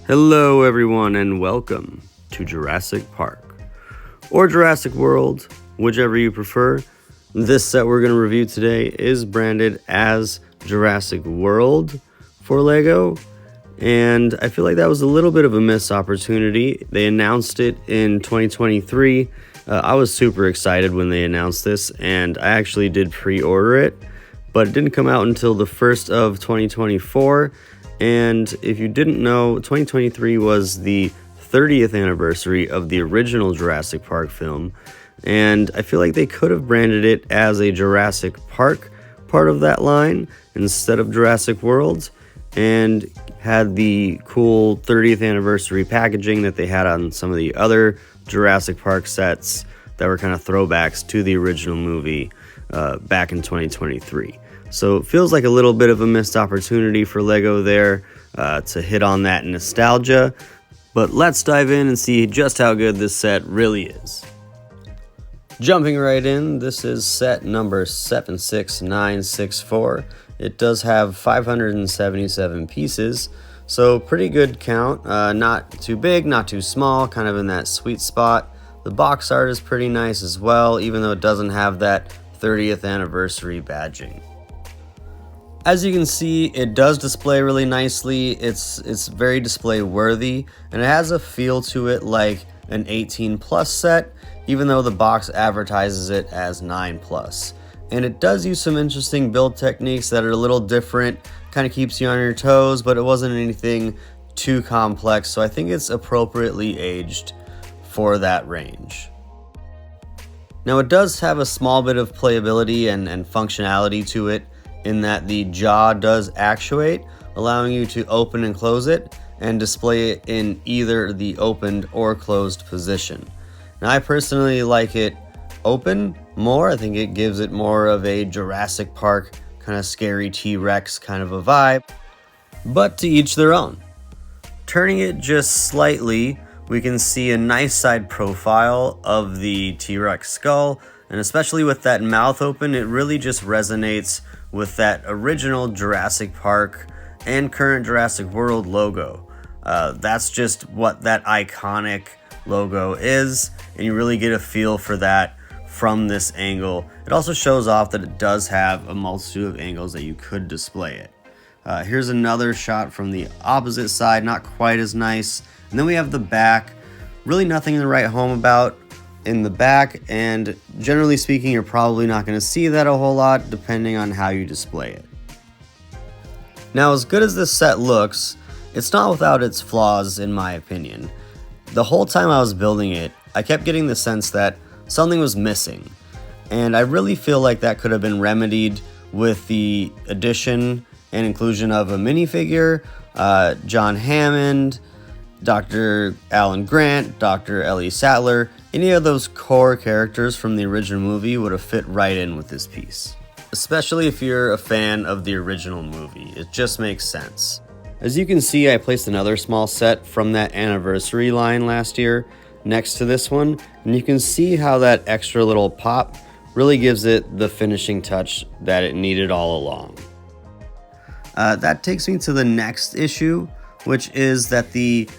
Hello everyone and welcome to Jurassic Park, or Jurassic World, whichever you prefer. This set we're going to review today is branded as Jurassic World for LEGO, and I feel like that was a little bit of a missed opportunity. They announced it in 2023. I was super excited when they announced this, and I actually did pre-order it, but it didn't come out until the 1st of 2024. And if you didn't know, 2023 was the 30th anniversary of the original Jurassic Park film, and I feel like they could have branded it as a Jurassic Park part of that line instead of Jurassic World, and had the cool 30th anniversary packaging that they had on some of the other Jurassic Park sets that were kind of throwbacks to the original movie back in 2023. So it feels like a little bit of a missed opportunity for LEGO there to hit on that nostalgia. But let's dive in and see just how good this set really is. Jumping right in, this is set number 76964. It does have 577 pieces, so pretty good count. Not too big, not too small, kind of in that sweet spot. The box art is pretty nice as well, even though it doesn't have that 30th anniversary badging. As you can see, it does display really nicely. It's very display worthy, and it has a feel to it like an 18 plus set, even though the box advertises it as 9 plus. And it does use some interesting build techniques that are a little different, kind of keeps you on your toes, but it wasn't anything too complex, so I think it's appropriately aged for that range. Now it does have a small bit of playability and functionality to it, in that the jaw does actuate, allowing you to open and close it and display it in either the opened or closed position. Now I personally like it open more. I think it gives it more of a Jurassic Park kind of scary T-Rex kind of a vibe, but to each their own. Turning it just slightly, we can see a nice side profile of the T-Rex skull, and especially with that mouth open, it really just resonates with that original Jurassic Park and current Jurassic World logo. That's just what that iconic logo is, and you really get a feel for that from this angle. It also shows off that it does have a multitude of angles that you could display it. Here's another shot from the opposite side, not quite as nice. And then we have the back. Really nothing to write home about in the back, and generally speaking, you're probably not going to see that a whole lot depending on how you display it. Now, as good as this set looks, it's not without its flaws in my opinion. The whole time I was building it, I kept getting the sense that something was missing, and I really feel like that could have been remedied with the addition and inclusion of a minifigure, John Hammond, Dr. Alan Grant, Dr. Ellie Sattler. Any of those core characters from the original movie would have fit right in with this piece. Especially if you're a fan of the original movie, it just makes sense. As you can see, I placed another small set from that anniversary line last year next to this one, and you can see how that extra little pop really gives it the finishing touch that it needed all along. That takes me to the next issue, which is that the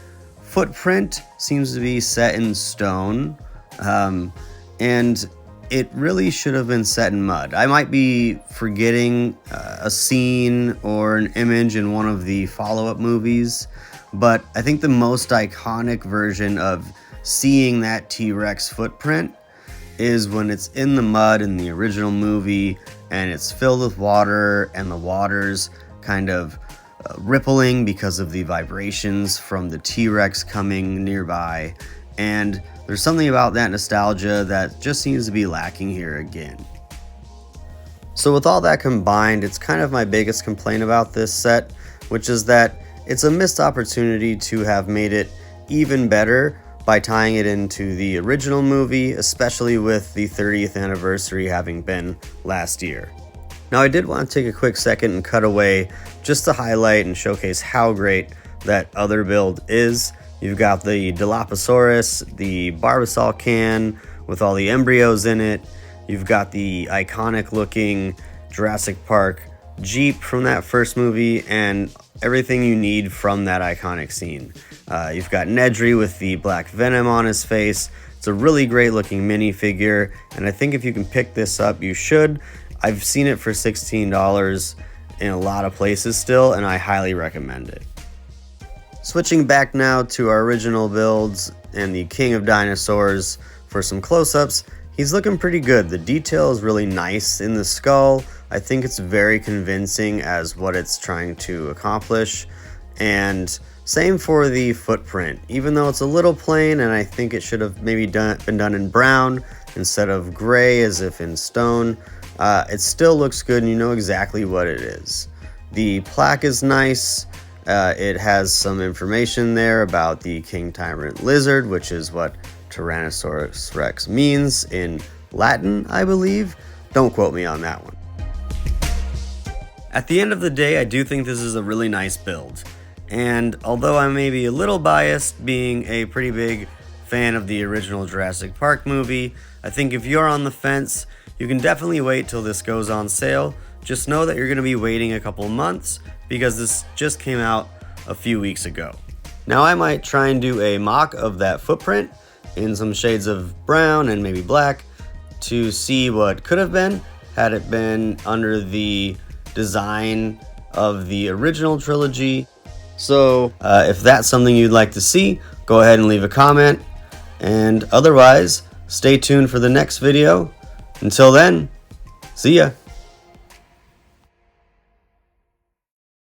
footprint seems to be set in stone, and it really should have been set in mud. I might be forgetting a scene or an image in one of the follow-up movies, but I think the most iconic version of seeing that T-Rex footprint is when it's in the mud in the original movie and it's filled with water, and the water's kind of rippling because of the vibrations from the T-Rex coming nearby, and there's something about that nostalgia that just seems to be lacking here again. So with all that combined, it's kind of my biggest complaint about this set, which is that it's a missed opportunity to have made it even better by tying it into the original movie, especially with the 30th anniversary having been last year. Now, I did want to take a quick second and cut away just to highlight and showcase how great that other build is. You've got the Dilophosaurus, the Barbasol can with all the embryos in it. You've got the iconic looking Jurassic Park Jeep from that first movie, and everything you need from that iconic scene. You've got Nedry with the black venom on his face. It's a really great looking minifigure, and I think if you can pick this up, you should. I've seen it for $16 in a lot of places still, and I highly recommend it. Switching back now to our original builds and the King of Dinosaurs for some close-ups, he's looking pretty good. The detail is really nice in the skull. I think it's very convincing as what it's trying to accomplish, and same for the footprint. Even though it's a little plain, and I think it should have maybe been done in brown instead of gray as if in stone, it still looks good and you know exactly what it is. The plaque is nice. It has some information there about the King Tyrant Lizard, which is what Tyrannosaurus Rex means in Latin, I believe. Don't quote me on that one. At the end of the day, I do think this is a really nice build. And although I may be a little biased, being a pretty big fan of the original Jurassic Park movie, I think if you're on the fence, you can definitely wait till this goes on sale. Just know that you're going to be waiting a couple months because this just came out a few weeks ago. Now I might try and do a mock of that footprint in some shades of brown and maybe black to see what could have been had it been under the design of the original trilogy. So if that's something you'd like to see, go ahead and leave a comment, and otherwise stay tuned for the next video. Until then, see ya.